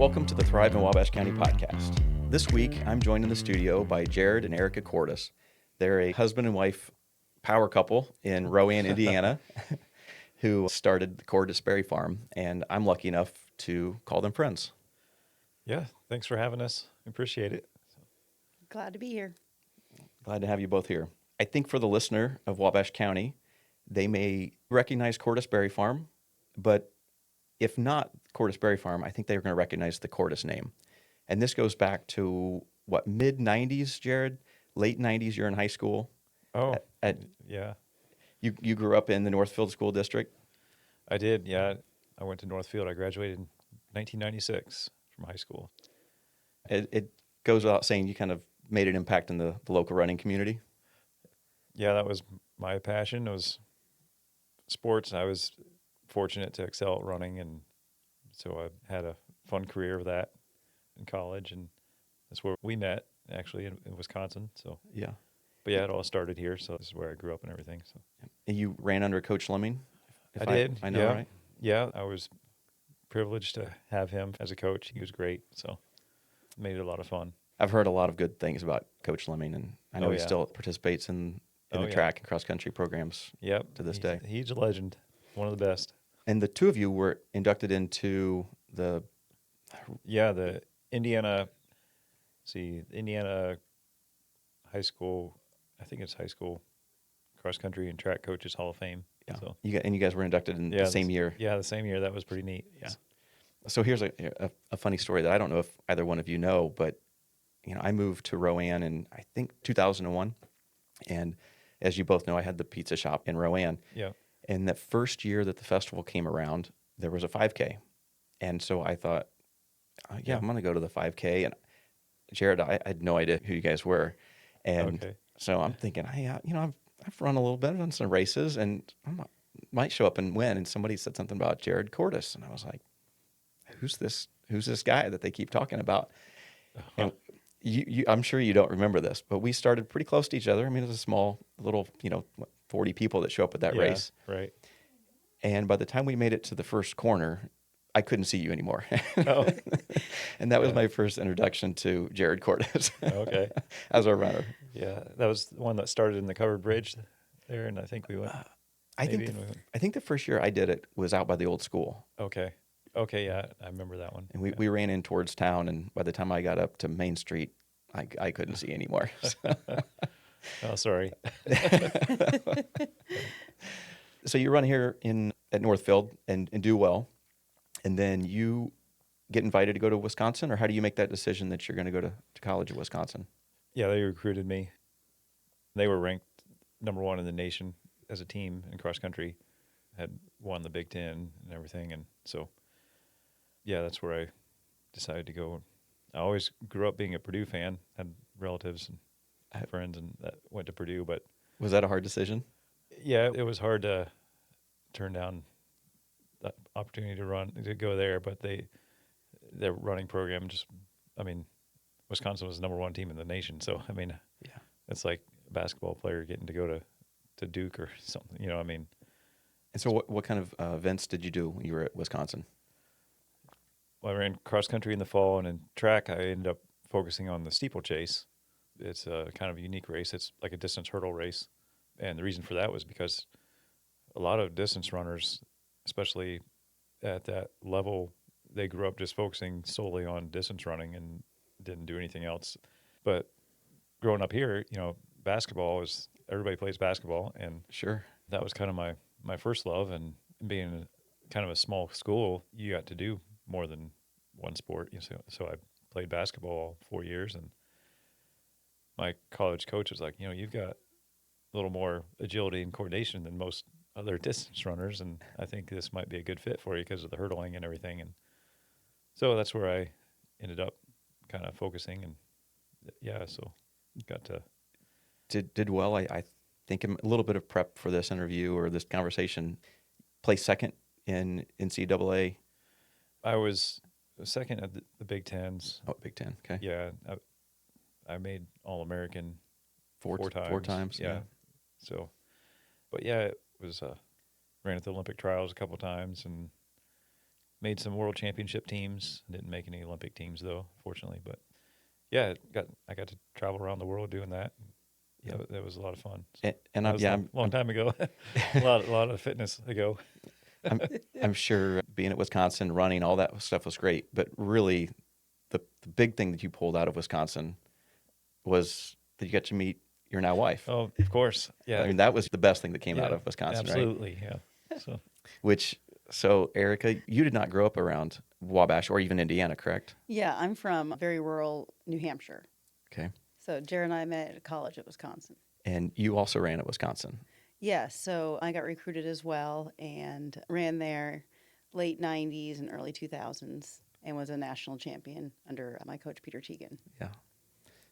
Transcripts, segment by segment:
Welcome to the Thrive in Wabash County podcast. This week, I'm joined in the studio by Jared and Erica Cordes. They're a husband and wife power couple in Rowan, Indiana, who started the Cordes Berry Farm, and I'm lucky enough to call them friends. Yeah, thanks for having us. Appreciate it. Glad to be here. Glad to have you both here. I think for the listener of Wabash County, they may recognize Cordes Berry Farm, but if not Cordes Berry Farm, I think they're going to recognize the Cordes name. And this goes back to, what, mid-'90s, Jared? Late 90s, you're in high school. Oh, yeah. You grew up in the Northfield School District? I did, yeah. I went to Northfield. I graduated in 1996 from high school. It goes without saying you kind of made an impact in the local running community. Yeah, that was my passion. It was sports. I was fortunate to excel at running, and so I had a fun career with that in college, and that's where we met, actually, in Wisconsin. So Yeah. But yeah, it all started here, so this is where I grew up and everything. So And you ran under Coach Lemming? I did. I know, yeah. right? Yeah, I was privileged to have him as a coach. He was great, so it made it a lot of fun. I've heard a lot of good things about Coach Lemming, and I know Oh, he yeah. still participates in Oh, the yeah. track and cross-country programs Yep. to this he's, day. He's a legend, one of the best. And the two of you were inducted into the... Yeah, the Indiana High School, I think it's High School Cross Country and Track Coaches Hall of Fame. Yeah. So, And you guys were inducted in the same year. Yeah, the same year. That was pretty neat. Yeah. So here's a funny story that I don't know if either one of you know, but I moved to Rowan in, I think, 2001. And as you both know, I had the pizza shop in Rowan. Yeah. And that first year that the festival came around, there was a 5K. And so I thought, Yeah. I'm going to go to the 5K. And Jared, I had no idea who you guys were. And Okay. so I'm thinking, I've run a little bit, I've done some races, and I might show up and win. And somebody said something about Jared Cordes. And I was like, who's this guy that they keep talking about? And I'm sure you don't remember this, but we started pretty close to each other. I mean, it was a small little, 40 people that show up at that race. Right. And by the time we made it to the first corner, I couldn't see you anymore. Oh. And that was my first introduction to Jared Cordes. Okay. As a runner. Yeah, that was the one that started in the covered bridge there, and I think we went. I think the first year I did it was out by the old school. Okay, yeah, I remember that one. And we ran in towards town, and by the time I got up to Main Street, I couldn't see anymore. Oh, sorry. So you run here at Northfield and do well, and then you get invited to go to Wisconsin, or how do you make that decision that you're going to go to college at Wisconsin? Yeah, they recruited me. They were ranked number 1 in the nation as a team in cross country, had won the Big Ten and everything, and so yeah, that's where I decided to go. I always grew up being a Purdue fan, had relatives and friends and that went to Purdue, but Was that a hard decision? yeah, it was hard to turn down that opportunity to go there, but their running program Wisconsin was the number 1 team in the nation, so Yeah. it's like a basketball player getting to go to Duke or something, And so what kind of events did you do when you were at Wisconsin? Well, I ran cross country in the fall, and in track, I ended up focusing on the steeplechase. It's a kind of a unique race. It's like a distance hurdle race. And the reason for that was because a lot of distance runners, especially at that level, they grew up just focusing solely on distance running and didn't do anything else. But growing up here, everybody plays basketball, and Sure. that was kind of my first love. And being kind of a small school, you got to do more than one sport. So I played basketball all 4 years, and my college coach was like, you've got a little more agility and coordination than most other distance runners, and I think this might be a good fit for you because of the hurdling and everything. And so that's where I ended up kind of focusing, and yeah, so got to Did well. I think a little bit of prep for this interview or this conversation. Placed second in NCAA. I was second at the Big Tens. Oh, Big Ten. Okay. Yeah, I made All-American Four times. 4 times. Yeah. So, but yeah, it was ran at the Olympic trials a couple times, and made some world championship teams. Didn't make any Olympic teams though, fortunately. But yeah, I got to travel around the world doing that. Yeah. That was a lot of fun. And That was a long time ago. a lot of fitness ago. I'm, I'm sure being at Wisconsin, running, all that stuff was great. But really, the big thing that you pulled out of Wisconsin was that you got to meet your now wife. Oh, of course. Yeah. I mean, that was the best thing that came Yeah, out of Wisconsin, right? absolutely. Yeah. So, Erica, you did not grow up around Wabash or even Indiana, correct? Yeah, I'm from very rural New Hampshire. Okay. So Jared and I met at college at Wisconsin. And you also ran at Wisconsin. Yeah, so I got recruited as well and ran there late 90s and early 2000s and was a national champion under my coach, Peter Teagan. Yeah.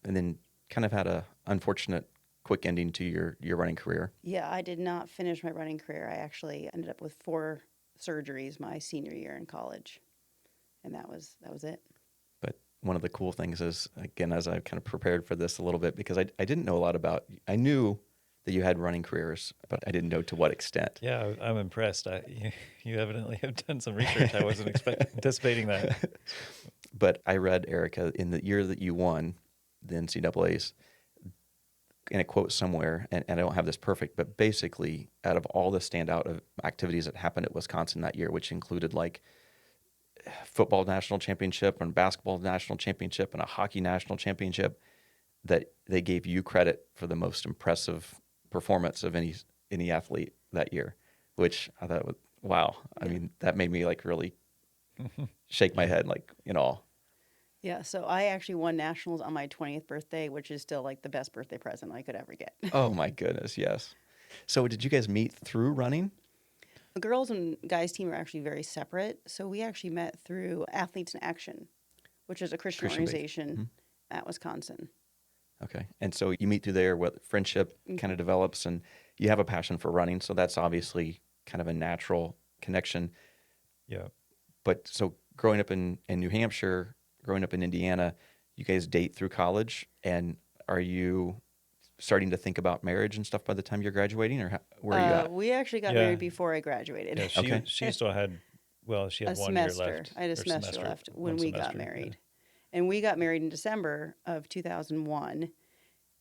And then kind of had a unfortunate quick ending to your running career. Yeah, I did not finish my running career. I actually ended up with 4 surgeries my senior year in college. And that was it. But one of the cool things is, again, as I kind of prepared for this a little bit, because I didn't know a lot about, I knew that you had running careers, but I didn't know to what extent. Yeah, I'm impressed. You evidently have done some research. I wasn't anticipating that. But I read, Erica, in the year that you won the NCAAs, in a quote somewhere, and I don't have this perfect, but basically, out of all the standout of activities that happened at Wisconsin that year, which included like football national championship and basketball national championship and a hockey national championship, that they gave you credit for the most impressive performance of any athlete that year, which I thought was, wow. I mean, that made me like really shake my head, like, in awe. Yeah, so I actually won nationals on my 20th birthday, which is still like the best birthday present I could ever get. Oh my goodness, yes. So did you guys meet through running? The girls and guys team are actually very separate. So we actually met through Athletes in Action, which is a Christian organization at Wisconsin. Okay. And so you meet through there, what friendship kind of develops, and you have a passion for running. So that's obviously kind of a natural connection. Yeah. But so growing up in New Hampshire, growing up in Indiana, you guys date through college, and are you starting to think about marriage and stuff by the time you're graduating, or where are you at? We actually got married before I graduated. Yeah, she still had, she had a 1 semester. year left. I had a semester left when we got married. And we got married in December of 2001.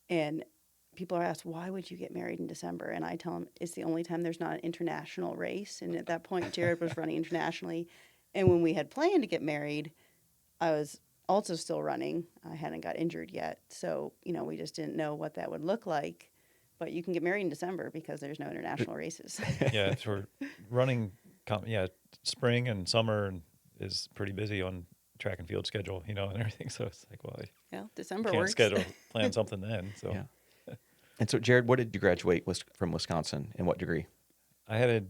And people are asked, why would you get married in December? And I tell them it's the only time there's not an international race. And at that point, Jared was running internationally. And when we had planned to get married, I was also still running. I hadn't got injured yet. So, we just didn't know what that would look like. But you can get married in December because there's no international races. Yeah, for running, spring and summer is pretty busy on track and field schedule, and everything. So it's like, well, December can't works. plan something then. So Yeah. And so, Jared, what did you graduate from Wisconsin? In what degree? I had a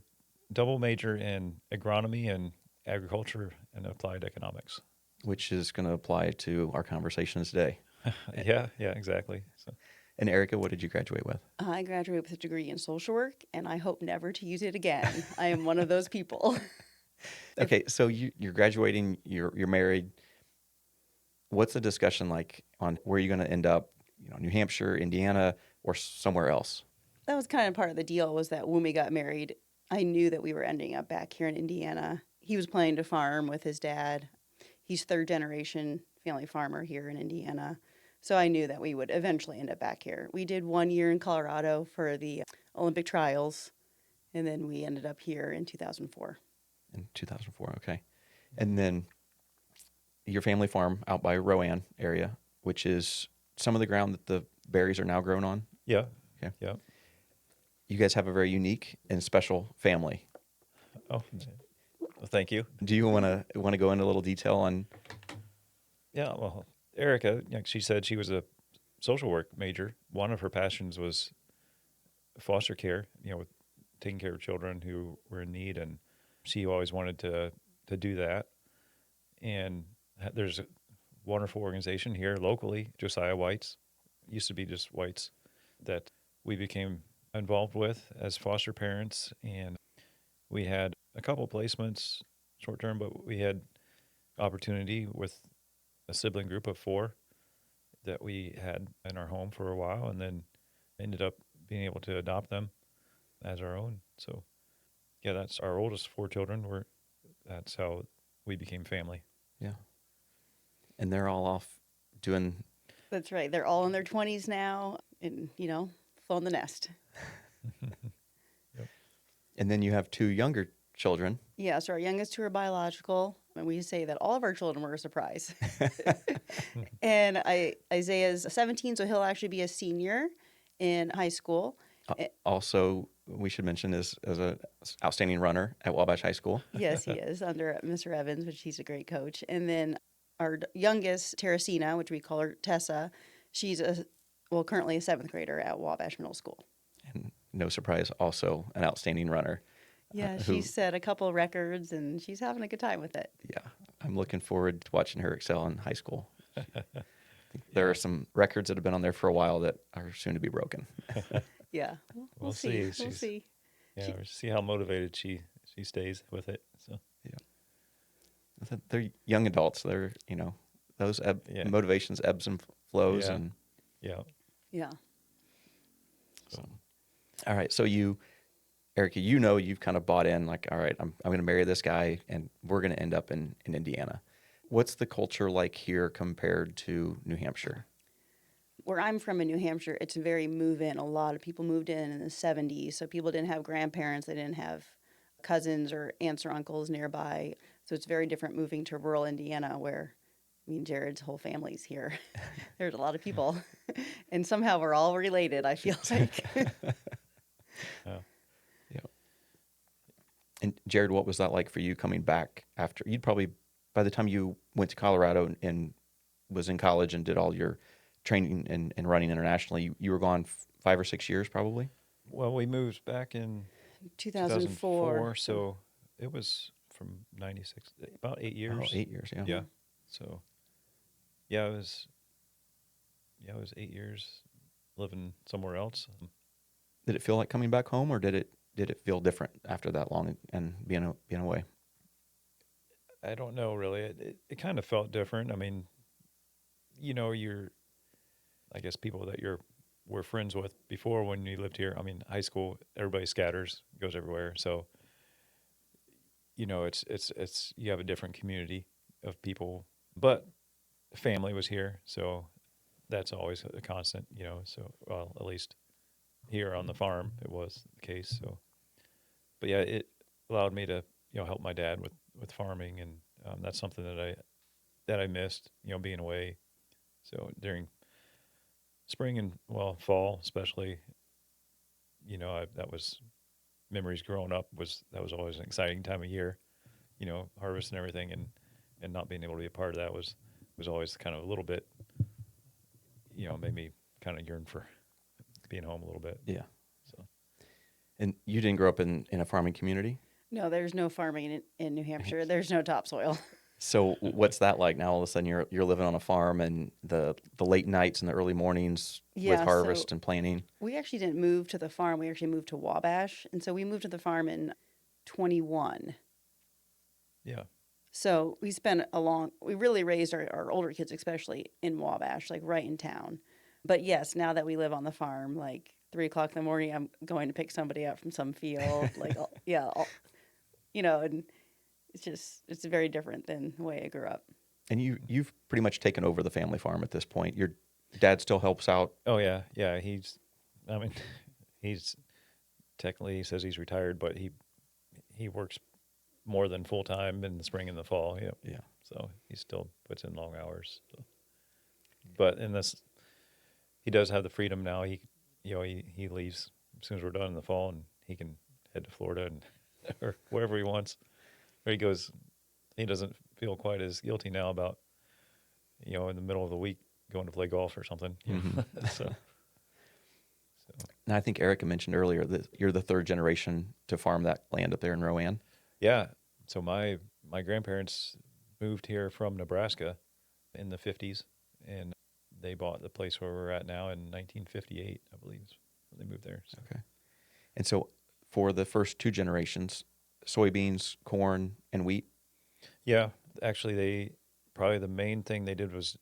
double major in agronomy and agriculture and applied economics. Which is going to apply to our conversations today. Yeah, exactly. So. And Erica, what did you graduate with? I graduated with a degree in social work, and I hope never to use it again. I am one of those people. Okay, so you're graduating, you're married. What's the discussion like on where you're going to end up? New Hampshire, Indiana, or somewhere else? That was kind of part of the deal, was that when we got married, I knew that we were ending up back here in Indiana. He was planning to farm with his dad. He's 3rd generation family farmer here in Indiana. So I knew that we would eventually end up back here. We did 1 year in Colorado for the Olympic trials, and then we ended up here in 2004. In 2004, okay. And then your family farm out by Rowan area, which is some of the ground that the berries are now grown on. Yeah. Okay. Yeah. You guys have a very unique and special family. Oh, well, thank you. Do you want to go into a little detail on? Yeah. Well, Erica, she said she was a social work major. One of her passions was foster care, with taking care of children who were in need, and she always wanted to do that. And there's a wonderful organization here locally, Josiah White's, used to be just White's, that we became involved with as foster parents. And we had a couple placements short term, but we had opportunity with a sibling group of 4 that we had in our home for a while, and then ended up being able to adopt them as our own. So yeah, that's our oldest 4 children. That's how we became family. Yeah. And they're all off doing. That's right. They're all in their 20s now and, flown the nest. Yep. And then you have 2 younger children. Yeah, so our youngest 2 are biological, and we say that all of our children were a surprise. And Isaiah's 17, so he'll actually be a senior in high school. Also, we should mention is as an outstanding runner at Wabash High School. Yes, he is under Mr. Evans, which he's a great coach. And then our youngest, Teresina, which we call her Tessa, she's currently a 7th grader at Wabash Middle School. And no surprise, also an outstanding runner. Yeah, she set a couple of records, and she's having a good time with it. Yeah, I'm looking forward to watching her excel in high school. I think there are some records that have been on there for a while that are soon to be broken. Yeah, we'll see. We'll see. Yeah, we'll see how motivated she stays with it. So yeah, they're young adults. They're those motivations ebbs and flows, and yeah. So, all right, so Erica, you've kind of bought in, like, all right, I'm going to marry this guy, and we're going to end up in Indiana. What's the culture like here compared to New Hampshire? Where I'm from in New Hampshire, it's very move-in. A lot of people moved in the 70s, so people didn't have grandparents. They didn't have cousins or aunts or uncles nearby. So it's very different moving to rural Indiana where, Jared's whole family's here. There's a lot of people. And somehow we're all related, I feel like. Yeah. And Jared, what was that like for you coming back after? You'd probably, by the time you went to Colorado and was in college and did all your training and running internationally, you were gone 5 or 6 years probably? Well, we moved back in 2004. So it was from 96, about 8 years. Oh, 8 years, yeah. Yeah. So, it was 8 years living somewhere else. Did it feel like coming back home, or did it feel different after that long and being away? I don't know, really. It kind of felt different. I mean, I guess people that were friends with before when you lived here. I mean, high school, everybody scatters, goes everywhere. So, it's you have a different community of people, but family was here, so that's always a constant. So at least here on the farm, it was the case. So, but yeah, it allowed me to help my dad with farming, and that's something that I missed. Being away. So during spring and fall, especially, that was memories growing up. That was always an exciting time of year. Harvest and everything, and not being able to be a part of that was always kind of a little bit. Made me kind of yearn for being home a little bit. Yeah. So. And you didn't grow up in a farming community? No, there's no farming in New Hampshire. There's no topsoil. So what's that like now? All of a sudden you're living on a farm, and the late nights and the early mornings with harvest and planting. We actually didn't move to the farm. We actually moved to Wabash. And so we moved to the farm in 21. Yeah. So we really raised our older kids, especially in Wabash, like right in town. But yes, now that we live on the farm, like 3 o'clock in the morning, I'm going to pick somebody up from some field. And it's very different than the way I grew up. And you've pretty much taken over the family farm at this point. Your dad still helps out? Oh, yeah. Yeah, he's technically, he says he's retired, but he works more than full-time in the spring and the fall. Yep. Yeah. So he still puts in long hours. So. But he does have the freedom now. He leaves as soon as we're done in the fall, and he can head to Florida and or wherever he wants. Or he goes, he doesn't feel quite as guilty now about, in the middle of the week going to play golf or something. Mm-hmm. So. And I think Erica mentioned earlier that you're the 3rd generation to farm that land up there in Rowan. Yeah. So my grandparents moved here from Nebraska in the 50s, and they bought the place where we're at now in 1958, I believe. They moved there. So. Okay. And so for the first 2 generations, soybeans, corn, and wheat? Yeah. Actually, probably the main thing they did was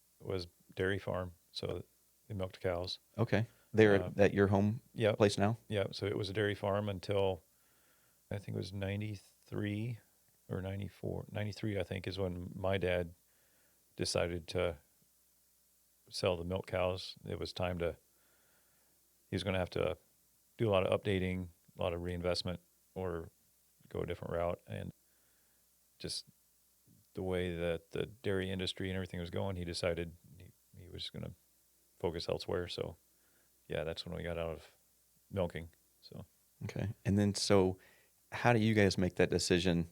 dairy farm. So they milked cows. Okay. They're at your home place now? Yeah. So it was a dairy farm until I think it was 93. or 94, 93, I think, is when my dad decided to sell the milk cows. It was time to, he was going to have to do a lot of updating, a lot of reinvestment, or go a different route. And just the way that the dairy industry and everything was going, he decided he was going to focus elsewhere. So, yeah, that's when we got out of milking. So, Okay. And then, so how do you guys make that decision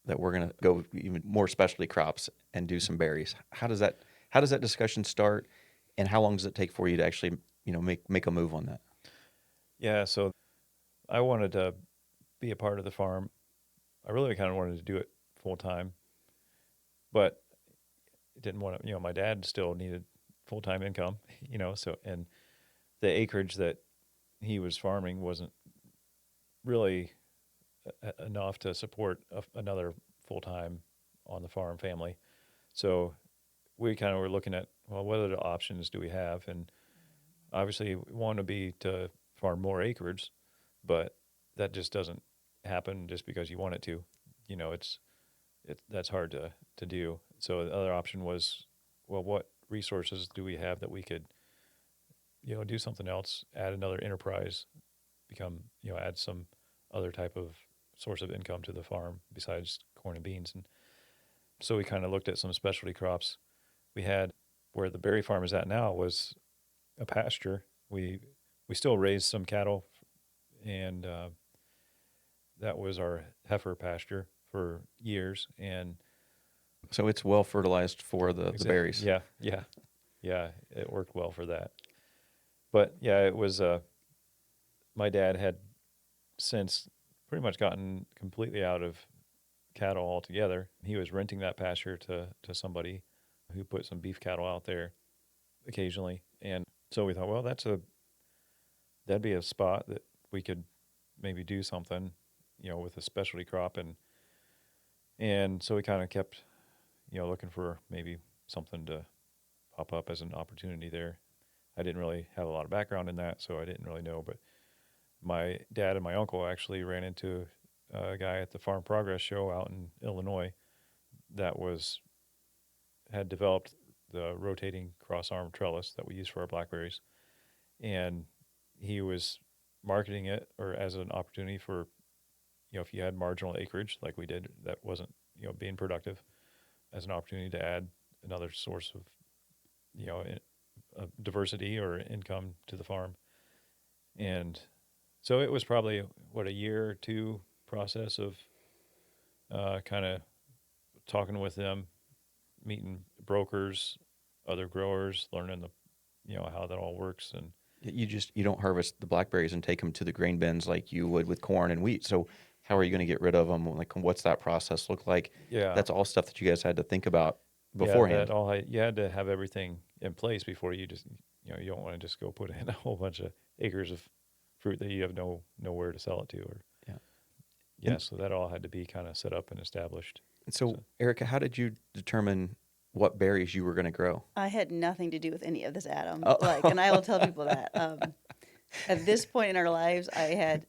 that we're going to go even more specialty crops and do some berries? How does that discussion start, and how long does it take for you to actually, make a move on that? yeah, so I wanted to be a part of the farm. I really kind of wanted to do it full time, but didn't want to, my dad still needed full time income, so, and the acreage that he was farming wasn't really enough to support another full time on the farm family. So we kind of were looking at, well, what other options do we have? And obviously, we want to be to farm more acreage, but that just doesn't happen just because you want it to. That's hard to do. So the other option was, well, what resources do we have that we could, do something else, add another enterprise, become, add some other type of source of income to the farm besides corn and beans. And so we kind of looked at some specialty crops. We had, where the berry farm is at now, was a pasture. We still raised some cattle, and that was our heifer pasture for years. And So it's well fertilized for the berries. Yeah. It worked well for that. But yeah, it was. My dad had since pretty much gotten completely out of cattle altogether. He was renting that pasture to somebody who put some beef cattle out there occasionally, and so we thought, well, that'd be a spot that we could maybe do something, with a specialty crop, and so we kind of kept, looking for maybe something to pop up as an opportunity there. I didn't really have a lot of background in that, so I didn't really know, but my dad and my uncle actually ran into a guy at the Farm Progress show out in Illinois that had developed the rotating cross-arm trellis that we use for our blackberries, and he was marketing it or as an opportunity for, if you had marginal acreage like we did that wasn't, being productive, as an opportunity to add another source of, diversity or income to the farm. And so it was probably a year or two process of kind of talking with them, meeting brokers, other growers, learning how that all works. And You don't harvest the blackberries and take them to the grain bins like you would with corn and wheat. So how are you going to get rid of them? Like, what's that process look like? yeah, That's all stuff that you guys had to think about beforehand. You had to have everything in place before you just, you don't want to just go put in a whole bunch of acres of fruit that you have nowhere to sell it to. Or so that all had to be kind of set up and established. So, Erica, how did you determine what berries you were going to grow? I had nothing to do with any of this, Adam. Oh. And I will tell people that. At this point in our lives, I had,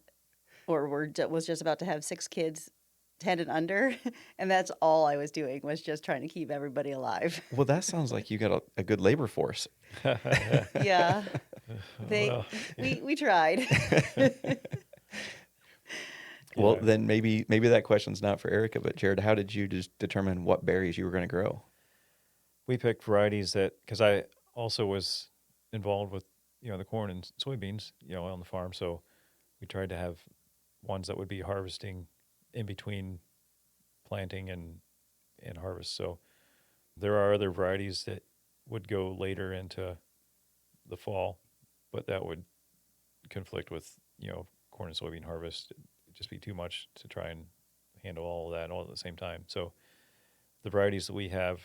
was just about to have 6 kids, 10 and under, and that's all I was doing was just trying to keep everybody alive. Well, that sounds like you got a good labor force. Yeah, we tried. Well, then maybe that question's not for Erica, but Jared, how did you just determine what berries you were going to grow? We picked varieties because I also was involved with, the corn and soybeans, on the farm. So we tried to have ones that would be harvesting in between planting and harvest. So there are other varieties that would go later into the fall, but that would conflict with, corn and soybean harvest. It'd just be too much to try and handle all of that all at the same time. So the varieties that we have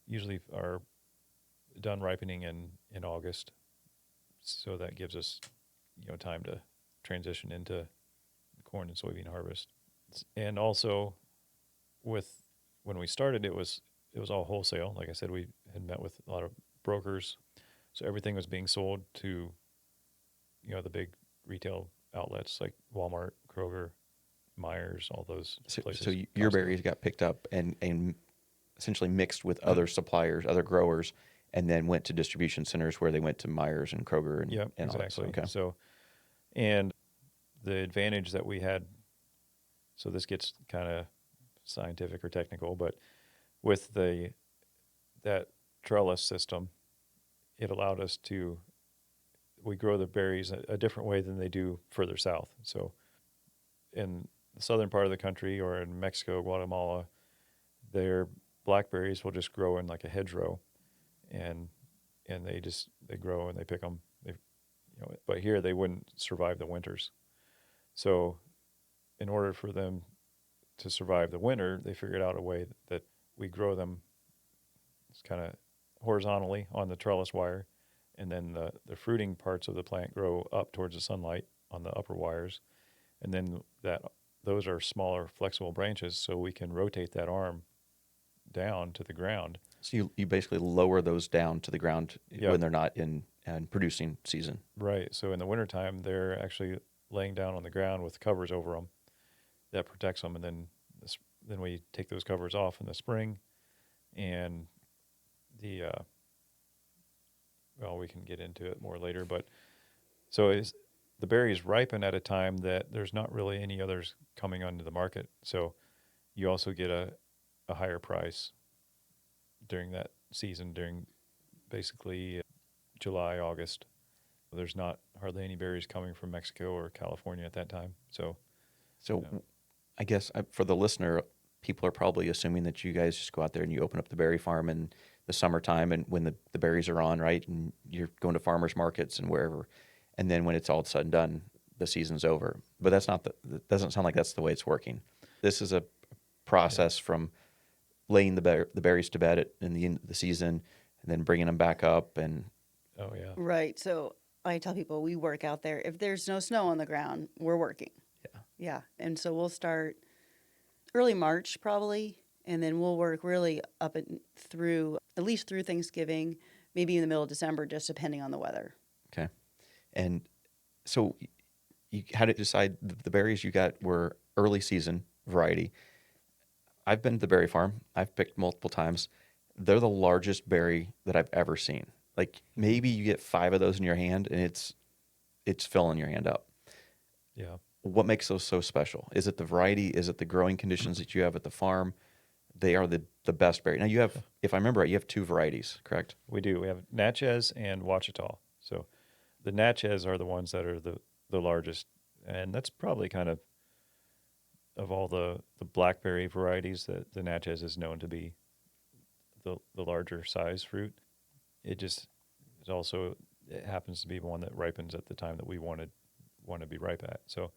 usually are done ripening in August. So that gives us, time to transition into corn and soybean harvest. And also when we started, it was all wholesale. Like I said, we had met with a lot of brokers. So everything was being sold to, the big retail outlets like Walmart, Kroger, Myers, all those places. So your Costco. berries got picked up and essentially mixed with other suppliers, other growers, and then went to distribution centers where they went to Myers and Kroger and, Yep, and all that. exactly. Okay. So, and the advantage that we had, so this gets kind of scientific or technical, but with that trellis system, it allowed us to, we grow the berries a different way than they do further south. So in the southern part of the country or in Mexico, Guatemala, their blackberries will just grow in like a hedgerow, and they grow and they pick them. But here they wouldn't survive the winters. So in order for them to survive the winter, they figured out a way that we grow them kind of horizontally on the trellis wire, and then the fruiting parts of the plant grow up towards the sunlight on the upper wires, and then those are smaller flexible branches, so we can rotate that arm down to the ground. So you basically lower those down to the ground Yep. when they're not in producing season. Right. So in the wintertime, they're actually laying down on the ground with covers over them that protects them, and then we take those covers off in the spring, and we can get into it more later, but so the berries ripen at a time that there's not really any others coming onto the market. So you also get a higher price during that season, during basically July, August. There's not hardly any berries coming from Mexico or California at that time. So I guess for the listener, people are probably assuming that you guys just go out there and you open up the berry farm in the summertime and when the berries are on, right? And you're going to farmers markets and wherever. And then when it's all said and done, the season's over. But that doesn't sound like that's the way it's working. This is a process from laying the berries to bed in the end of the season and then bringing them back up. And oh yeah, Right. So I tell people we work out there. If there's no snow on the ground, we're working. Yeah. Yeah. And so we'll start early March probably, and then we'll work really up and through, at least through Thanksgiving, maybe in the middle of December, just depending on the weather. Okay. And so you had to decide the berries you got were early season variety. I've been to the berry farm. I've picked multiple times. They're the largest berry that I've ever seen. Like maybe you get 5 of those in your hand and it's filling your hand up. yeah. What makes those so special? Is it the variety? Is it the growing conditions that you have at the farm? They are the best berry. Now you have, if I remember right, you have 2 varieties, correct? We do. We have Natchez and Ouachita. So the Natchez are the ones that are the largest, and that's probably kind of all the blackberry varieties that the Natchez is known to be the larger size fruit. It happens to be one that ripens at the time that we want to be ripe at. So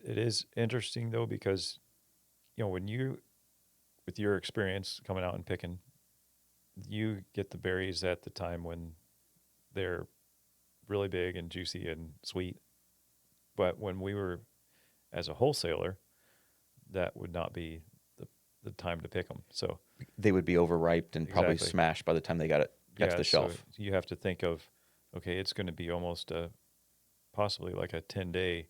it is interesting though, because when with your experience coming out and picking, you get the berries at the time when they're really big and juicy and sweet. But when we were as a wholesaler, that would not be the time to pick them. So They would be overripe and probably Exactly. smashed by the time they got to the shelf. So you have to think of, okay, it's going to be almost possibly like a 10-day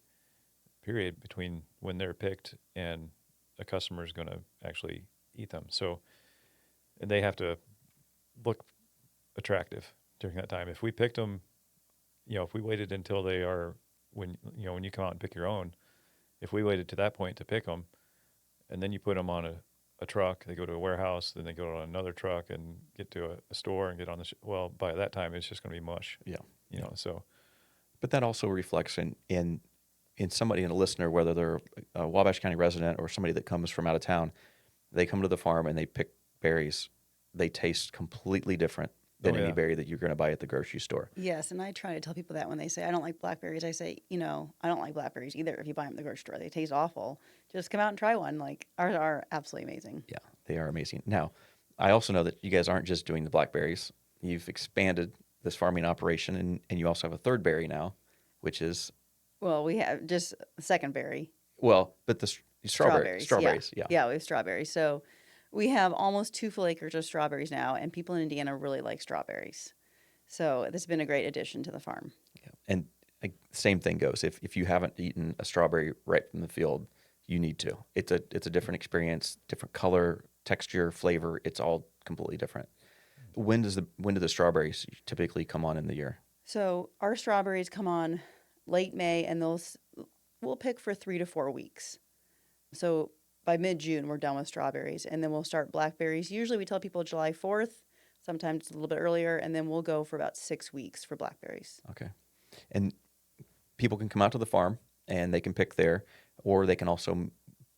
period between when they're picked and a customer is going to actually eat them. So, and they have to look attractive during that time. If we picked them, if we waited until they are, when you come out and pick your own, if we waited to that point to pick them, and then you put them on a truck, they go to a warehouse, then they go on another truck and get to a store and get on well, by that time it's just going to be mush. Yeah. So. But that also reflects in somebody, in a listener, whether they're a Wabash County resident or somebody that comes from out of town, they come to the farm and they pick berries. They taste completely different than any berry that you're going to buy at the grocery store. Yes, and I try to tell people that when they say, I don't like blackberries, I say, I don't like blackberries either if you buy them at the grocery store. They taste awful. Just come out and try one. Like, ours are absolutely amazing. Yeah, they are amazing. Now, I also know that you guys aren't just doing the blackberries. You've expanded this farming operation, and you also have a third berry now, which is... Well, we have just the second berry. Well, but the strawberries. Yeah. Yeah, we have strawberries. So we have almost 2 full acres of strawberries now, and people in Indiana really like strawberries. So this has been a great addition to the farm. Yeah. And same thing goes. If you haven't eaten a strawberry right from the field, you need to. It's a different experience, different color, texture, flavor. It's all completely different. When do the strawberries typically come on in the year? So our strawberries come on late May, and we'll pick for 3 to 4 weeks. So by mid-June, we're done with strawberries, and then we'll start blackberries. Usually we tell people July 4th, sometimes a little bit earlier, and then we'll go for about 6 weeks for blackberries. Okay. And people can come out to the farm and they can pick there, or they can also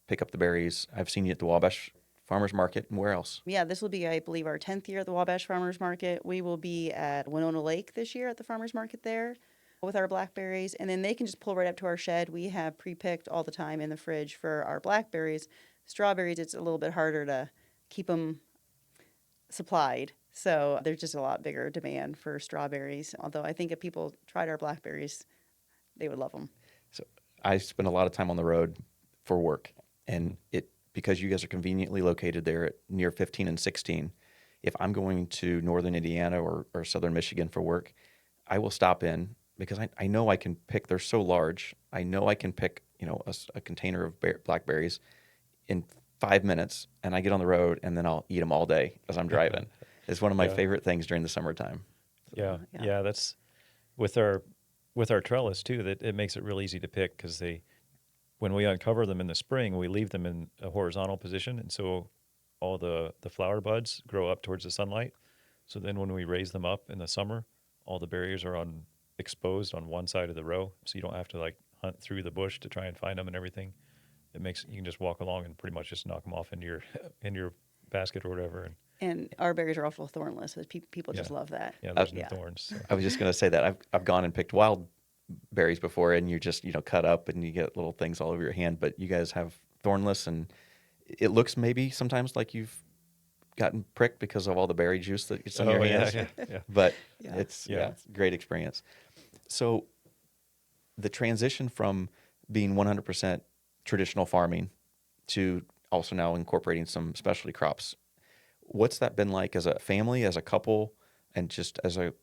pick up the berries. I've seen you at the Wabash Farmers Market, and where else? Yeah, this will be, I believe, our 10th year at the Wabash Farmers Market. We will be at Winona Lake this year at the farmers market there with our blackberries, and then they can just pull right up to our shed. We have pre-picked all the time in the fridge for our blackberries. Strawberries, it's a little bit harder to keep them supplied, so there's just a lot bigger demand for strawberries. Although I think if people tried our blackberries, they would love them. So I spend a lot of time on the road for work, and because you guys are conveniently located there at near 15 and 16, if I'm going to northern Indiana or southern Michigan for work, I will stop in because I know I can pick. They're so large. I know I can pick a container of blackberries in 5 minutes, and I get on the road, and then I'll eat them all day as I'm driving. It's one of my favorite things during the summertime. Yeah. That's with our trellis too. That it makes it real easy to pick because when we uncover them in the spring, we leave them in a horizontal position, and so all the flower buds grow up towards the sunlight. So then when we raise them up in the summer, all the berries are exposed on one side of the row, so you don't have to hunt through the bush to try and find them and everything. You can just walk along and pretty much just knock them off into your basket or whatever. And our berries are also thornless, so people just love that. Yeah, there's no thorns. So. I was just going to say that I've gone and picked wild berries before, and you just cut up and you get little things all over your hand, but you guys have thornless, and it looks maybe sometimes like you've gotten pricked because of all the berry juice that's in your hands. Yeah. But it's a great experience. So the transition from being 100% traditional farming to also now incorporating some specialty crops, what's that been like as a family, as a couple, and just as a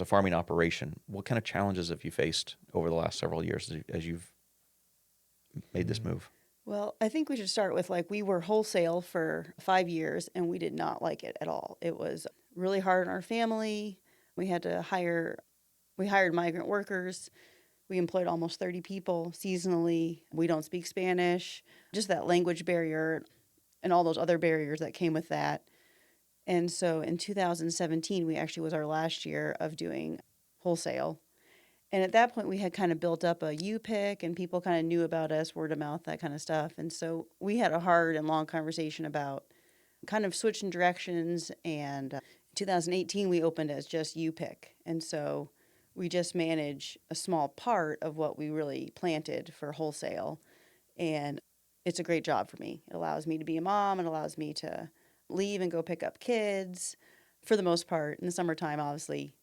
farming operation? What kind of challenges have you faced over the last several years as you've made this move? Well, I think we should start with we were wholesale for 5 years, and we did not like it at all. It was really hard on our family. We hired migrant workers. We employed almost 30 people seasonally. We don't speak Spanish. Just that language barrier and all those other barriers that came with that. And so in 2017, we actually was our last year of doing wholesale. And at that point, we had kind of built up a U-Pick, and people kind of knew about us, word of mouth, that kind of stuff. And so we had a hard and long conversation about kind of switching directions. And in 2018, we opened as just U-Pick. And so we just manage a small part of what we really planted for wholesale. And it's a great job for me. It allows me to be a mom. It allows me to leave and go pick up kids for the most part. In the summertime, obviously,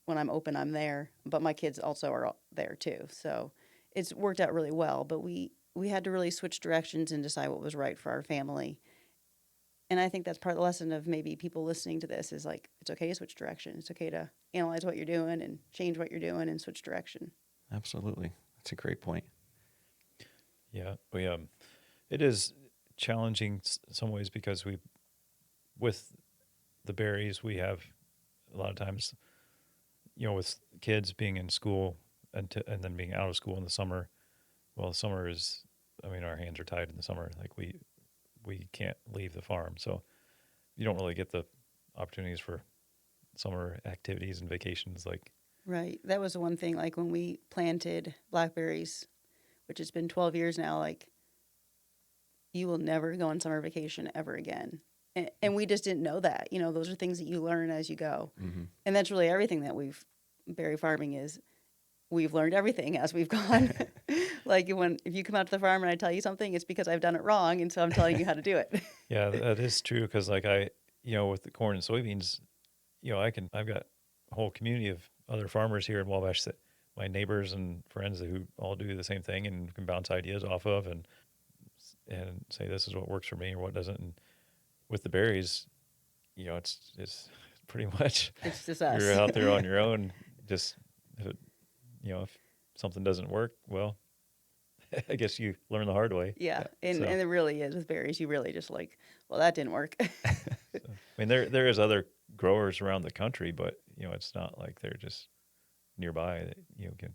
when I'm open, I'm there, but my kids also are there too. So it's worked out really well, but we had to really switch directions and decide what was right for our family. And I think that's part of the lesson of maybe people listening to this is it's okay to switch direction. It's okay to analyze what you're doing and change what you're doing and switch direction. Absolutely. That's a great point. Yeah. It is challenging in some ways because with the berries, we have a lot of times, with kids being in school and then being out of school in the summer. Well, the summer is, our hands are tied in the summer. We can't leave the farm. So you don't really get the opportunities for summer activities and vacations. Right. That was the one thing, when we planted blackberries, which has been 12 years now, you will never go on summer vacation ever again. And we just didn't know that. Those are things that you learn as you go. Mm-hmm. And that's really everything that berry farming is. We've learned everything as we've gone. If you come out to the farm and I tell you something, it's because I've done it wrong, and so I'm telling you how to do it. Yeah, that is true because with the corn and soybeans, I've got a whole community of other farmers here in Wabash that my neighbors and friends who all do the same thing and can bounce ideas off of and say this is what works for me or what doesn't. And with the berries, it's pretty much it's just us. You're out there on your own. Just if something doesn't work, well, I guess you learn the hard way. Yeah, So, and it really is with berries. You really just like, well, that didn't work. I mean, there is other growers around the country, but it's not like they're just nearby that can.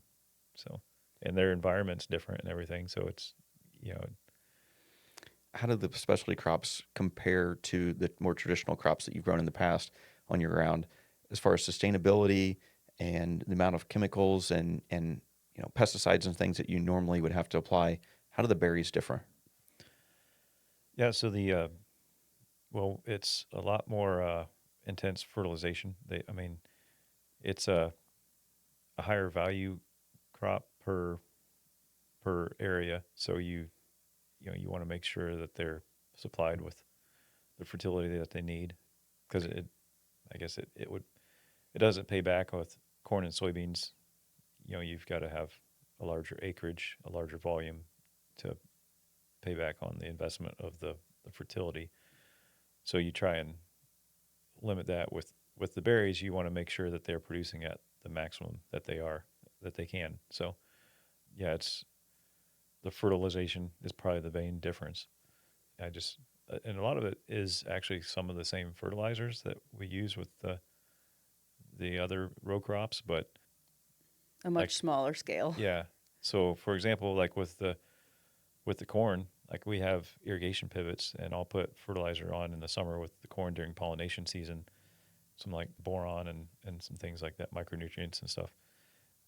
So, and their environment's different and everything. So it's you know How do the specialty crops compare to the more traditional crops that you've grown in the past on your ground, as far as sustainability and the amount of chemicals and pesticides and things that you normally would have to apply? How do the berries differ? yeah. So well, it's a lot more intense fertilization. I mean, it's a higher value crop per area. So you want to make sure that they're supplied with the fertility that they need, because I guess it doesn't pay back with corn and soybeans. You've got to have a larger acreage, a larger volume to pay back on the investment of the fertility. So you try and limit that with the berries. You want to make sure that they're producing at the maximum that they can. So yeah, it's the fertilization is probably the main difference. And a lot of it is actually some of the same fertilizers that we use with the other row crops, but A much smaller scale. yeah. So for example, like with the corn, like we have irrigation pivots, and I'll put fertilizer on in the summer with the corn during pollination season, some like boron and some things like that, micronutrients and stuff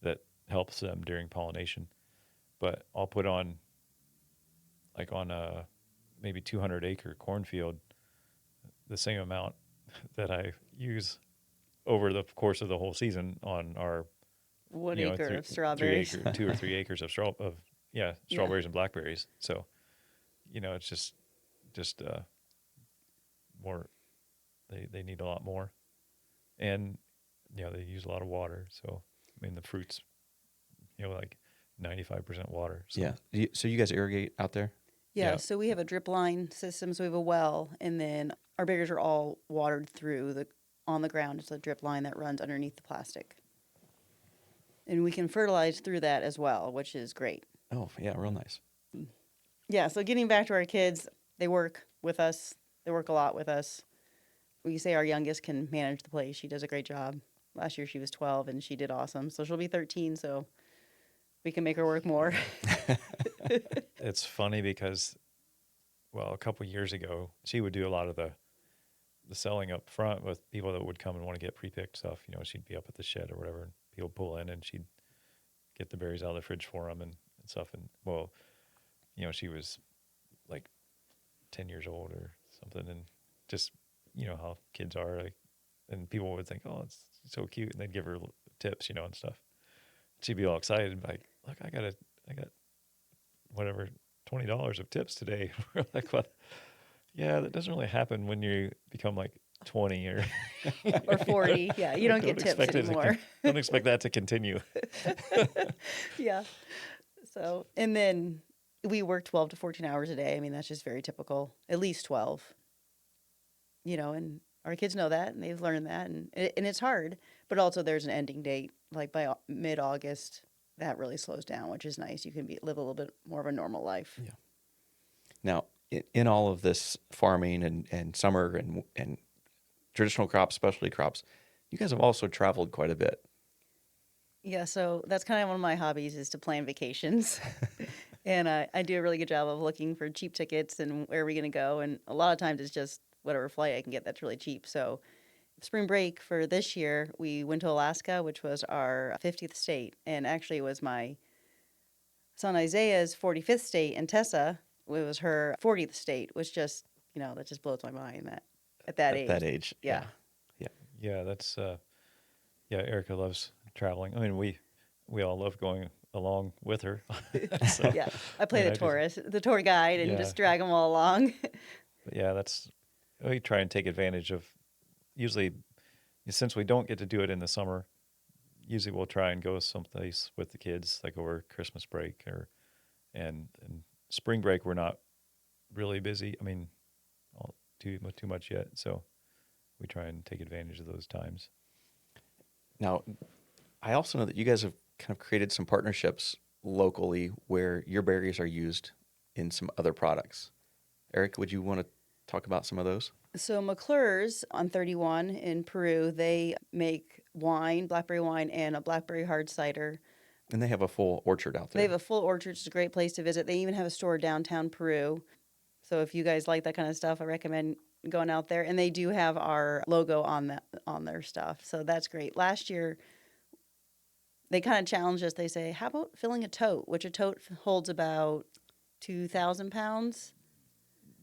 that helps them during pollination. But I'll put on, like on a maybe 200-acre cornfield, the same amount that I use over the course of the whole season on our 1 acre of strawberries. 2 or 3 acres of strawberries and blackberries. So, it's just more. They need a lot more, and they use a lot of water. So, I mean, the fruits, like 95% water. So. Yeah. So you guys irrigate out there? Yeah, Yeah. so we have a drip line system. So we have a well, and then our berries are all watered through on the ground. It's a drip line that runs underneath the plastic. And we can fertilize through that as well, which is great. Oh, yeah, real nice. Yeah, so getting back to our kids, they work with us. They work a lot with us. We say our youngest can manage the place. She does a great job. Last year she was 12 and she did awesome. So she'll be 13, so we can make her work more. It's funny because, well, a couple of years ago, she would do a lot of the selling up front with people that would come and want to get pre-picked stuff. She'd be up at the shed or whatever, and people pull in, and she'd get the berries out of the fridge for them and stuff. And, well, she was like 10 years old or something, and just, how kids are, like, and people would think, oh, it's so cute, and they'd give her tips, and stuff. She'd be all excited, like, look, I got whatever, $20 of tips today. We're like, what? Yeah, that doesn't really happen when you become like 20 or or 40. Yeah, you don't get tips anymore. Don't expect that to continue. Yeah. So, and then we work 12 to 14 hours a day. I mean, that's just very typical, at least 12. And our kids know that, and they've learned that, and it's hard, but also there's an ending date. Like by mid-August, that really slows down, which is nice. You can live a little bit more of a normal life. Yeah. Now, in all of this farming and summer and traditional crops, specialty crops, you guys have also traveled quite a bit. Yeah, so that's kind of one of my hobbies, is to plan vacations. And I do a really good job of looking for cheap tickets and where are we going to go. And a lot of times it's just whatever flight I can get that's really cheap. So spring break for this year, we went to Alaska, which was our 50th state. And actually it was my son Isaiah's 45th state, and Tessa, it was her 40th state, which just, that just blows my mind that at that age. At that age. Yeah. Yeah, that's, Erica loves traveling. I mean, we all love going along with her. So, Yeah, I play the tour guide, and just drag them all along. But yeah, we try and take advantage of, usually, since we don't get to do it in the summer, usually we'll try and go someplace with the kids, like over Christmas break and spring break. We're not really busy. I mean, too much yet. So we try and take advantage of those times. Now, I also know that you guys have kind of created some partnerships locally where your berries are used in some other products. Eric, would you want to talk about some of those? So McClure's on 31 in Peru, they make wine, blackberry wine, and a blackberry hard cider. And they have a full orchard out there. They have a full orchard. It's a great place to visit. They even have a store downtown Peru. So if you guys like that kind of stuff, I recommend going out there. And they do have our logo on their stuff. So that's great. Last year, they kind of challenged us. They say, how about filling a tote, which a tote holds about 2,000 pounds.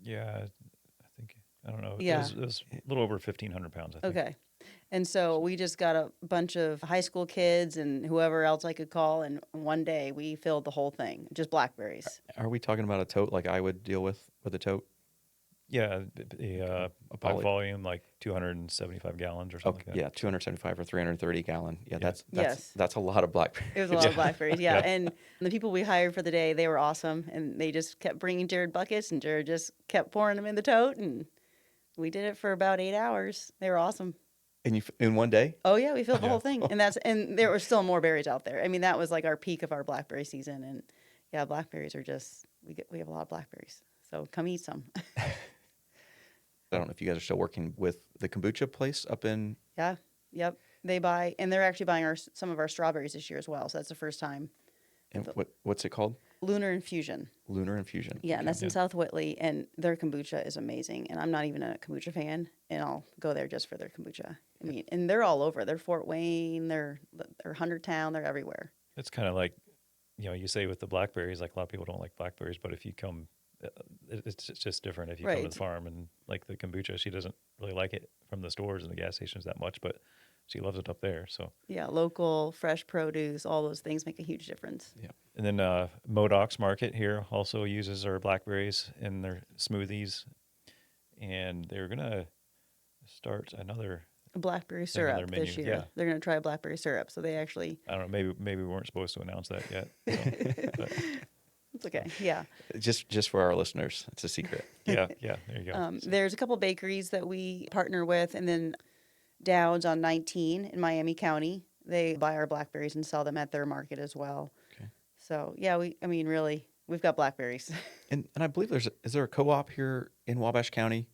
Yeah, I think, I don't know. Yeah. It was a little over 1,500 pounds, I think. Okay. And so we just got a bunch of high school kids and whoever else I could call. And one day we filled the whole thing, just blackberries. Are we talking about a tote like I would deal with a tote? Yeah, by volume, like 275 gallons or something Okay, like that. yeah, 275 or 330 gallon. Yeah, Yeah. that's a lot of blackberries. It was a lot of blackberries, yeah. Yeah. And the people we hired for the day, they were awesome. And they just kept bringing Jared buckets and Jared just kept pouring them in the tote. And we did it for about 8 hours. They were awesome. And in one day? Oh yeah, we filled the Yeah. whole thing. And there were still more berries out there. I mean, that was like our peak of our blackberry season. And yeah, blackberries are just, we have a lot of blackberries. So come eat some. I don't know if you guys are still working with the kombucha place up in. Yeah. Yep. They buy, and they're actually buying some of our strawberries this year as well. So that's the first time. And what's it called? Lunar Infusion. Lunar Infusion. Yeah, and that's in South Whitley, and their kombucha is amazing. And I'm not even a kombucha fan, and I'll go there just for their kombucha. I mean, and they're all over. They're Fort Wayne, they're Huntertown, they're everywhere. It's kind of like, you say with the blackberries, like a lot of people don't like blackberries, but if you come, it's just different if you come to Right. the farm. And like the kombucha, she doesn't really like it from the stores and the gas stations that much, but she loves it up there. So Yeah, local, fresh produce, all those things make a huge difference. Yeah. And then Modoc's Market here also uses our blackberries in their smoothies, and they're gonna start another. Blackberry Thing on syrup their this menu, year. yeah. They're going to try blackberry syrup. So they actually, I don't know. Maybe we weren't supposed to announce that yet. So, but it's okay. Yeah. Just for our listeners, it's a secret. yeah. There you go. There's a couple bakeries that we partner with, and then Dowd's on 19 in Miami County. They buy our blackberries and sell them at their market as well. Okay. So yeah, really, we've got blackberries. And I believe is there a co-op here in Wabash County?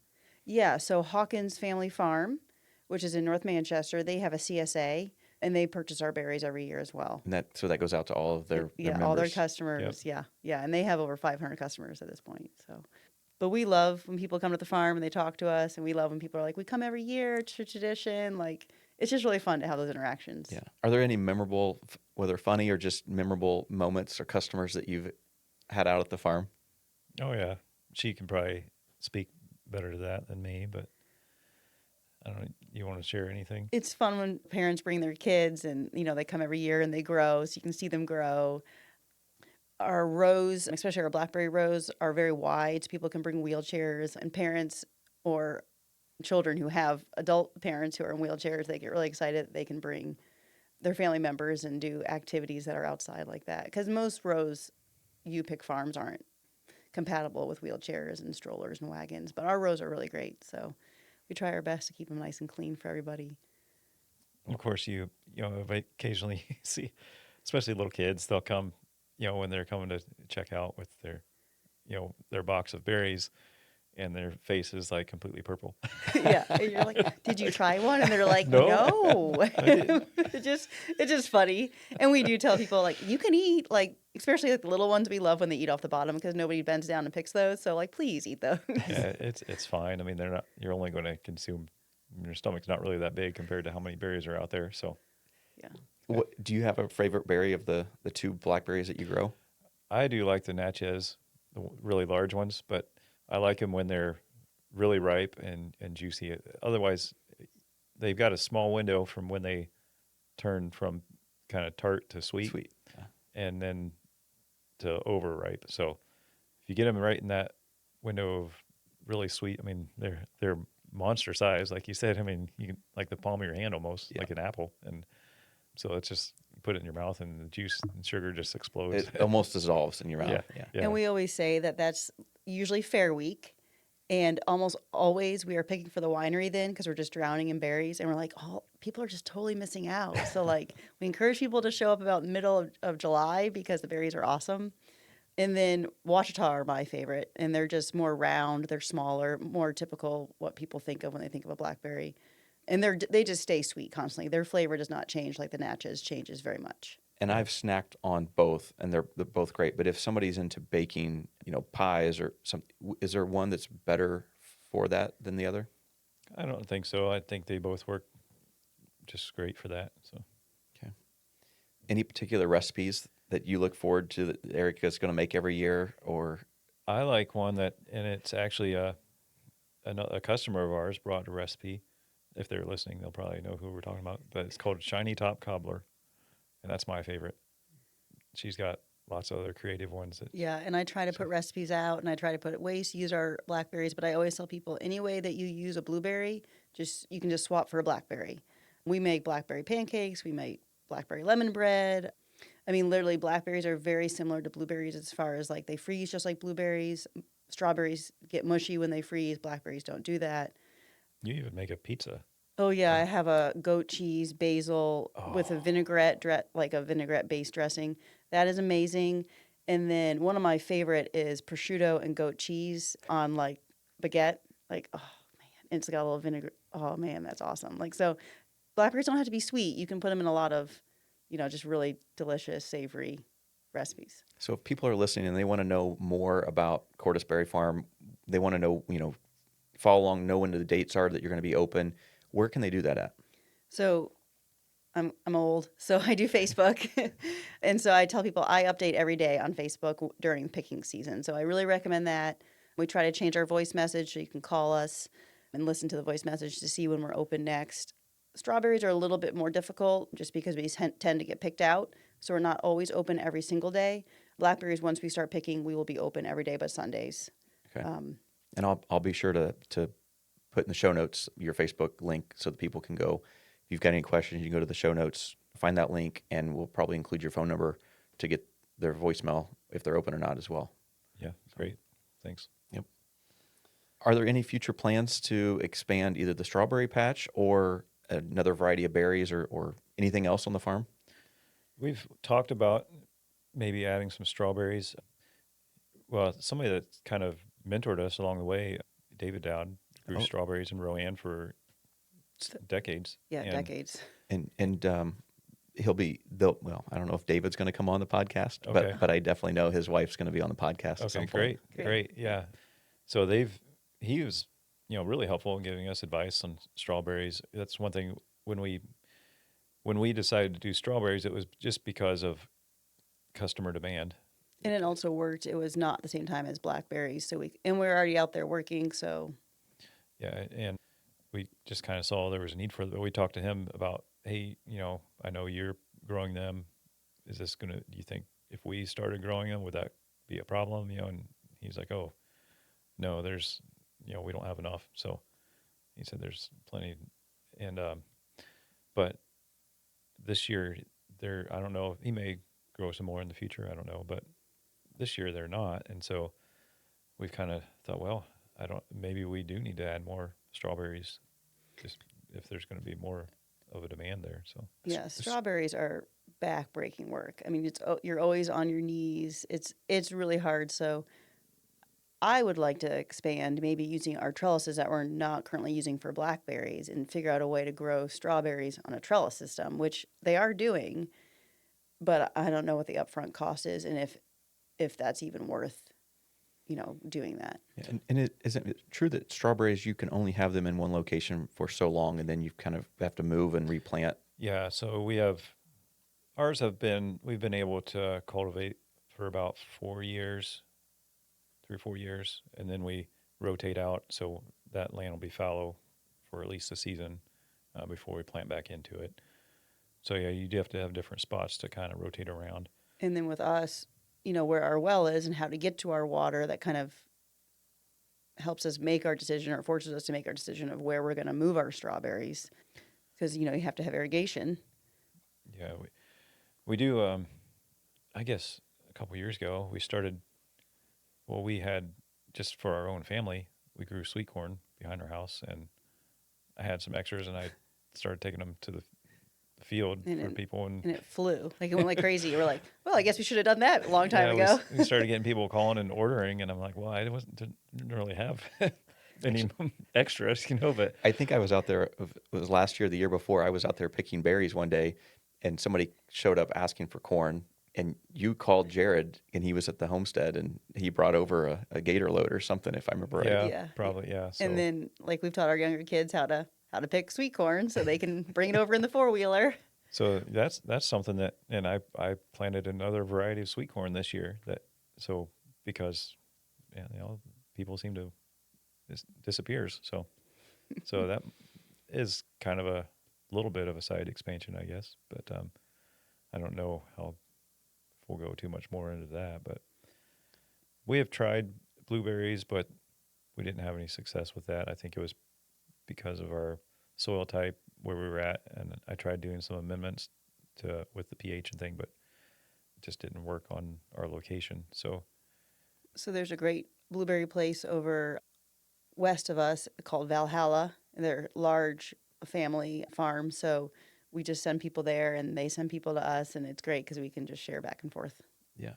Yeah. So Hawkins Family Farm, which is in North Manchester, they have a CSA, and they purchase our berries every year as well. And that goes out to all of their all their members. customers. Yeah, and they have over 500 customers at this point. So, but we love when people come to the farm and they talk to us, and we love when people are like, "We come every year. It's a tradition." Like, it's just really fun to have those interactions. Yeah. Are there any memorable, whether funny or just memorable moments or customers that you've had out at the farm? Oh yeah, she can probably speak better to that than me, but I don't know. You want to share anything? It's fun when parents bring their kids, and they come every year and they grow, so you can see them grow. Our rows, especially our blackberry rows, are very wide, so people can bring wheelchairs, and parents or children who have adult parents who are in wheelchairs, they get really excited that they can bring their family members and do activities that are outside like that. Because most rows, pick farms aren't compatible with wheelchairs and strollers and wagons, but our rows are really great, so we try our best to keep them nice and clean for everybody. Of course, you occasionally see, especially little kids, they'll come, when they're coming to check out with their box of berries, and their face is like completely purple. Yeah, and you're like, "Did you try one?" And they're like, No. "No." It's just funny. And we do tell people, like, you can eat, like, especially like the little ones. We love when they eat off the bottom because nobody bends down and picks those. So like, please eat those. Yeah, it's fine. I mean, they're not. You're only going to consume. Your stomach's not really that big compared to how many berries are out there. So, Yeah. What do you have a favorite berry of the two blackberries that you grow? I do like the Natchez, the really large ones, but I like them when they're really ripe and juicy. Otherwise, they've got a small window from when they turn from kind of tart to sweet. Yeah. And then to overripe. So if you get them right in that window of really sweet, I mean, they're monster size, like you said. I mean, you can like the palm of your hand almost, like an apple. And so it's just you put it in your mouth, and the juice and sugar just explodes. It almost dissolves in your mouth. Yeah. And we always say that that's usually Fair Week. And almost always we are picking for the winery then because we're just drowning in berries. And we're like, oh, people are just totally missing out. So, like, we encourage people to show up about the middle of July because the berries are awesome. And then Ouachita are my favorite. And they're just more round, they're smaller, more typical what people think of when they think of a blackberry. And they just stay sweet constantly. Their flavor does not change like the Natchez changes very much. And I've snacked on both, and they're both great. But if somebody's into baking, pies or some, is there one that's better for that than the other? I don't think so. I think they both work just great for that. So, Okay. Any particular recipes that you look forward to that Erica's going to make every year, or? I like one and it's actually a customer of ours brought a recipe. If they're listening, they'll probably know who we're talking about. But it's called Shiny Top Cobbler, and that's my favorite. She's got lots of other creative ones. Yeah, and I try to put recipes out, and I try to put ways to use our blackberries. But I always tell people, any way that you use a blueberry, you can just swap for a blackberry. We make blackberry pancakes. We make blackberry lemon bread. I mean, literally, blackberries are very similar to blueberries as far as like they freeze just like blueberries. Strawberries get mushy when they freeze. Blackberries don't do that. You even make a pizza. Oh yeah, I have a goat cheese basil with a Oh. vinaigrette, like a vinaigrette based dressing. That is amazing. And then one of my favorite is prosciutto and goat cheese on like baguette. Like, oh man, and it's got a little vinegar. Oh man, that's awesome. Like, so blackberries don't have to be sweet. You can put them in a lot of, just really delicious, savory recipes. So if people are listening and they want to know more about Cordis Berry Farm, they want to know, follow along, know when the dates are that you're going to be open. Where can they do that at? So I'm old, so I do Facebook. And so I tell people I update every day on Facebook during picking season. So I really recommend that. We try to change our voice message so you can call us and listen to the voice message to see when we're open next. Strawberries are a little bit more difficult just because we tend to get picked out. So we're not always open every single day. Blackberries, once we start picking, we will be open every day but Sundays. Okay. And I'll be sure to put in the show notes your Facebook link so that people can go. If you've got any questions, you can go to the show notes, find that link, and we'll probably include your phone number to get their voicemail if they're open or not as well. Yeah, great. Thanks. Yep. Are there any future plans to expand either the strawberry patch or another variety of berries or anything else on the farm? We've talked about maybe adding some strawberries. Well, somebody that kind of mentored us along the way, David Dowd, grew strawberries in Rowan for decades. Yeah, decades. And he'll be, well, I don't know if David's going to come on the podcast, Okay. but I definitely know his wife's going to be on the podcast at some Okay, point. great. Yeah. So he was, really helpful in giving us advice on strawberries. That's one thing when we decided to do strawberries, it was just because of customer demand. And it also worked. It was not the same time as blackberries, so we're already out there working. So Yeah, and we just kind of saw there was a need for it. We talked to him about, hey, I know you're growing them. Is this do you think if we started growing them, would that be a problem? And he's like, oh, no, there's, we don't have enough. So he said there's plenty. And, but this year I don't know, he may grow some more in the future. I don't know, but this year they're not. And so we've kind of thought, well, maybe we do need to add more strawberries just if there's going to be more of a demand there. So yeah, strawberries are back-breaking work. I mean, you're always on your knees. It's really hard. So I would like to expand maybe using our trellises that we're not currently using for blackberries and figure out a way to grow strawberries on a trellis system, which they are doing, but I don't know what the upfront cost is and if that's even worth doing that. Yeah, and isn't it true that strawberries, you can only have them in one location for so long and then you kind of have to move and replant? Yeah, so we've been able to cultivate for about 4 years, 3 or 4 years, and then we rotate out. So that land will be fallow for at least a season before we plant back into it. So yeah, you do have to have different spots to kind of rotate around. And then with us, where our well is and how to get to our water, that kind of helps us make our decision or forces us to make our decision of where we're going to move our strawberries. Because, you have to have irrigation. Yeah, we do. I guess a couple years ago, we had just for our own family, we grew sweet corn behind our house, and I had some extras, and I started taking them to the field for people, and it flew. Like it went like crazy. You were like, well, I guess we should have done that a long time ago. We started getting people calling and ordering, and I'm like, well, didn't really have any extras, but I think I was out there, it was last year, the year before, I was out there picking berries one day, and somebody showed up asking for corn, and you called Jared, and he was at the homestead, and he brought over a gator load or something, if I remember right. Yeah, probably, yeah. So. And then, like, we've taught our younger kids how to pick sweet corn so they can bring it over in the 4-wheeler. So that's something that, and I planted another variety of sweet corn this year. Because people seem to disappears. So that is kind of a little bit of a side expansion, I guess. But I don't know if we'll go too much more into that. But we have tried blueberries, but we didn't have any success with that. I think it was because of our soil type where we were at, and I tried doing some amendments with the pH and thing, but it just didn't work on our location. So there's a great blueberry place over west of us called Valhalla. They're large family farms, so we just send people there, and they send people to us, and it's great because we can just share back and forth. Yeah.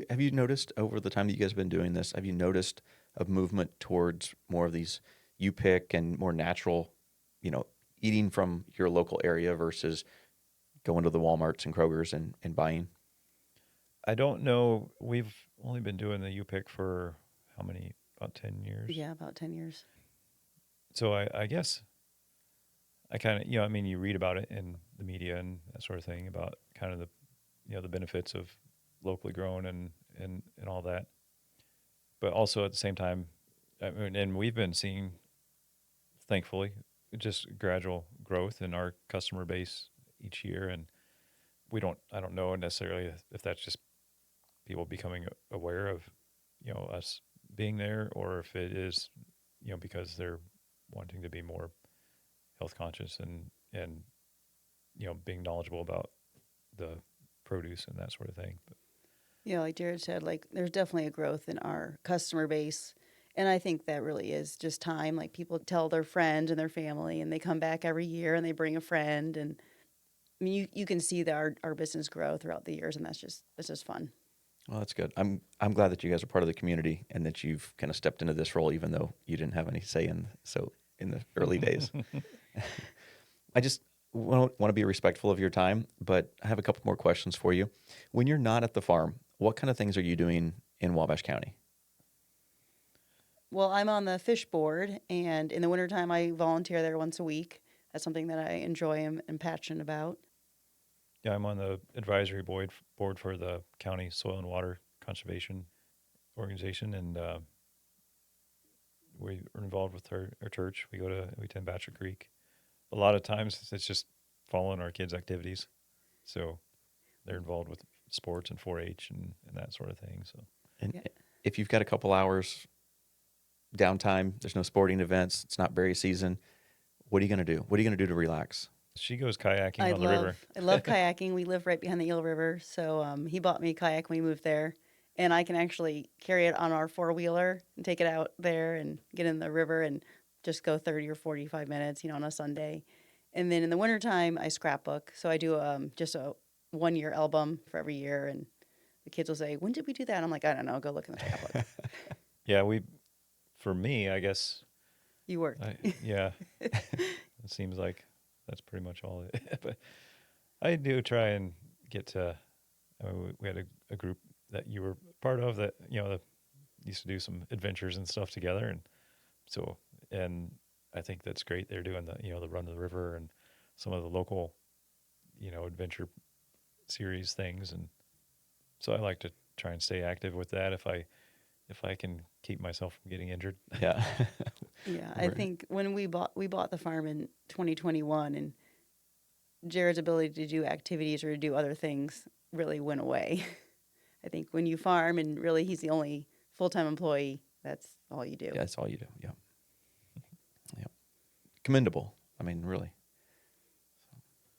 Have you noticed over the time that you guys have been doing this, have you noticed a movement towards more of these you pick and more natural, eating from your local area versus going to the Walmarts and Krogers and buying? I don't know. We've only been doing the U-Pick for how many? About 10 years? Yeah, about 10 years. So I guess I kind of, you read about it in the media and that sort of thing about kind of the benefits of locally grown and all that. But also at the same time, and we've been seeing, thankfully, just gradual growth in our customer base each year. And I don't know necessarily if that's just people becoming aware of, us being there, or if it is, because they're wanting to be more health conscious and being knowledgeable about the produce and that sort of thing. But yeah, like Jared said, like there's definitely a growth in our customer base. And I think that really is just time. Like people tell their friends and their family, and they come back every year and they bring a friend. And I mean, you can see that our business grow throughout the years, and it's just fun. Well, that's good. I'm glad that you guys are part of the community and that you've kind of stepped into this role, even though you didn't have any say in the early days. I just want to be respectful of your time, but I have a couple more questions for you. When you're not at the farm, what kind of things are you doing in Wabash County? Well, I'm on the fish board, and in the wintertime, I volunteer there once a week. That's something that I enjoy and passionate about. Yeah, I'm on the advisory board for the county soil and water conservation organization, and we are involved with our church. We attend Bachelor Creek. A lot of times it's just following our kids' activities. So they're involved with sports and 4-H and that sort of thing. So, and if you've got a couple hours downtime, there's no sporting events, it's not berry season, what are you going to do? What are you going to do to relax? She goes kayaking on the river. I love kayaking. We live right behind the Eel River, so he bought me a kayak when we moved there, and I can actually carry it on our 4-wheeler and take it out there and get in the river and just go 30 or 45 minutes, on a Sunday. And then in the wintertime, I scrapbook. So I do just a 1-year album for every year, and the kids will say, "When did we do that?" I'm like, "I don't know. Go look in the scrapbook." Yeah, for me, I guess. You work. Yeah. It seems like that's pretty much all. But I do try and get to. We had a group that you were part of that used to do some adventures and stuff together, and I think that's great. They're doing the run to the river and some of the local adventure series things, and so I like to try and stay active with that if I can keep myself from getting injured. Yeah. Yeah, I think when we bought the farm in 2021, and Jared's ability to do activities or to do other things really went away. I think when you farm and really he's the only full-time employee, that's all you do. Yeah, that's all you do. Yeah. Yeah. Commendable. I mean, really.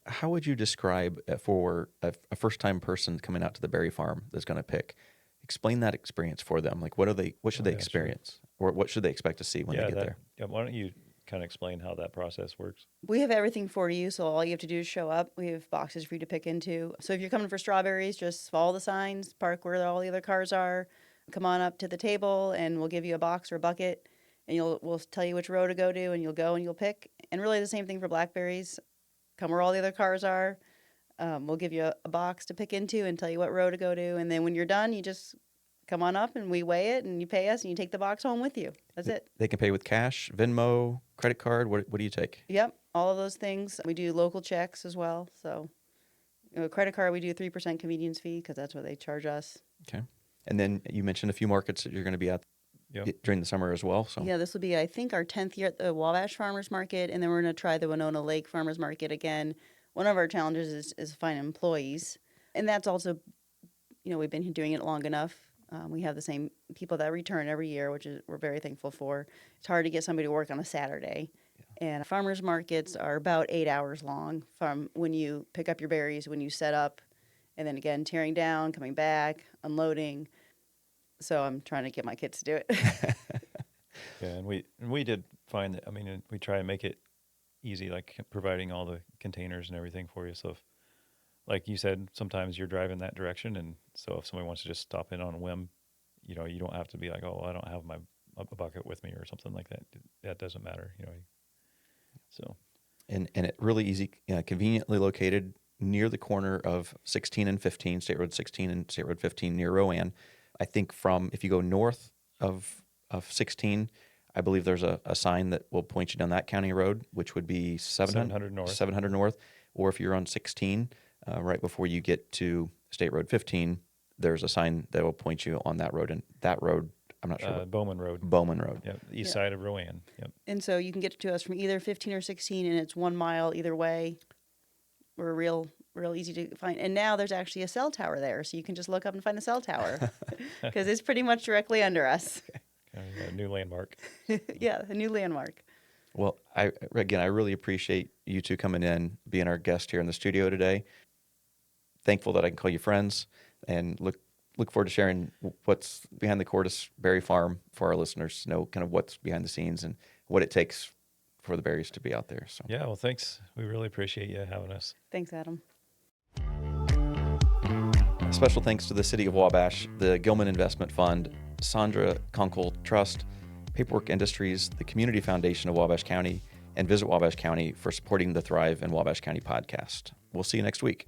How would you describe for a first-time person coming out to the berry farm that's going to pick? Explain that experience for them. Like, what should they experience? Sure. or what should they expect to see when they get there? Yeah, why don't you kind of explain how that process works? We have everything for you, so all you have to do is show up. We have boxes for you to pick into. So if you're coming for strawberries, just follow the signs, park where all the other cars are, come on up to the table, and we'll give you a box or a bucket, and we'll tell you which row to go to, and you'll go and you'll pick. And really the same thing for blackberries. Come where all the other cars are. We'll give you a box to pick into and tell you what row to go to. And then when you're done, you just come on up and we weigh it and you pay us and you take the box home with you. That's it. They can pay with cash, Venmo, credit card. What do you take? Yep, all of those things. We do local checks as well. So, credit card, we do a 3% convenience fee because that's what they charge us. Okay. And then you mentioned a few markets that you're going to be at during the summer as well. So yeah, this will be, I think, our 10th year at the Wabash Farmers Market, and then we're going to try the Winona Lake Farmers Market again. One of our challenges is finding employees, and that's also, we've been doing it long enough. We have the same people that return every year, which we're very thankful for. It's hard to get somebody to work on a Saturday. Yeah. And farmers markets are about 8 hours long from when you pick up your berries, when you set up, and then again, tearing down, coming back, unloading. So I'm trying to get my kids to do it. Yeah, and we did find that, we try and make it easy, like providing all the containers and everything for you. So if, like you said, sometimes you're driving that direction, and so if somebody wants to just stop in on a whim, you don't have to be like, oh, I don't have a bucket with me or something like that. That doesn't matter, So, and it really easy, conveniently located near the corner of 16 and 15, State Road 16 and State Road 15 near Rowan. I think if you go north of 16, I believe there's a sign that will point you down that county road, which would be 700 north. 700 north. Or if you're on 16, right before you get to State Road 15, there's a sign that will point you on that road. And that road, I'm not sure. Bowman Road. Bowman Road. Yep, east side of Rowan. Yep. And so you can get to us from either 15 or 16, and it's 1 mile either way. We're real easy to find. And now there's actually a cell tower there, so you can just look up and find the cell tower because it's pretty much directly under us. A new landmark. Yeah, a new landmark. Well, I really appreciate you two coming in, being our guest here in the studio today. Thankful that I can call you friends, and look forward to sharing what's behind the Cordes Berry Farm for our listeners to know kind of what's behind the scenes and what it takes for the berries to be out there. So yeah, well, thanks. We really appreciate you having us. Thanks, Adam. Special thanks to the City of Wabash, the Gilman Investment Fund, Sandra Kunkel Trust, Paperwork Industries, the Community Foundation of Wabash County, and Visit Wabash County for supporting the Thrive in Wabash County podcast. We'll see you next week.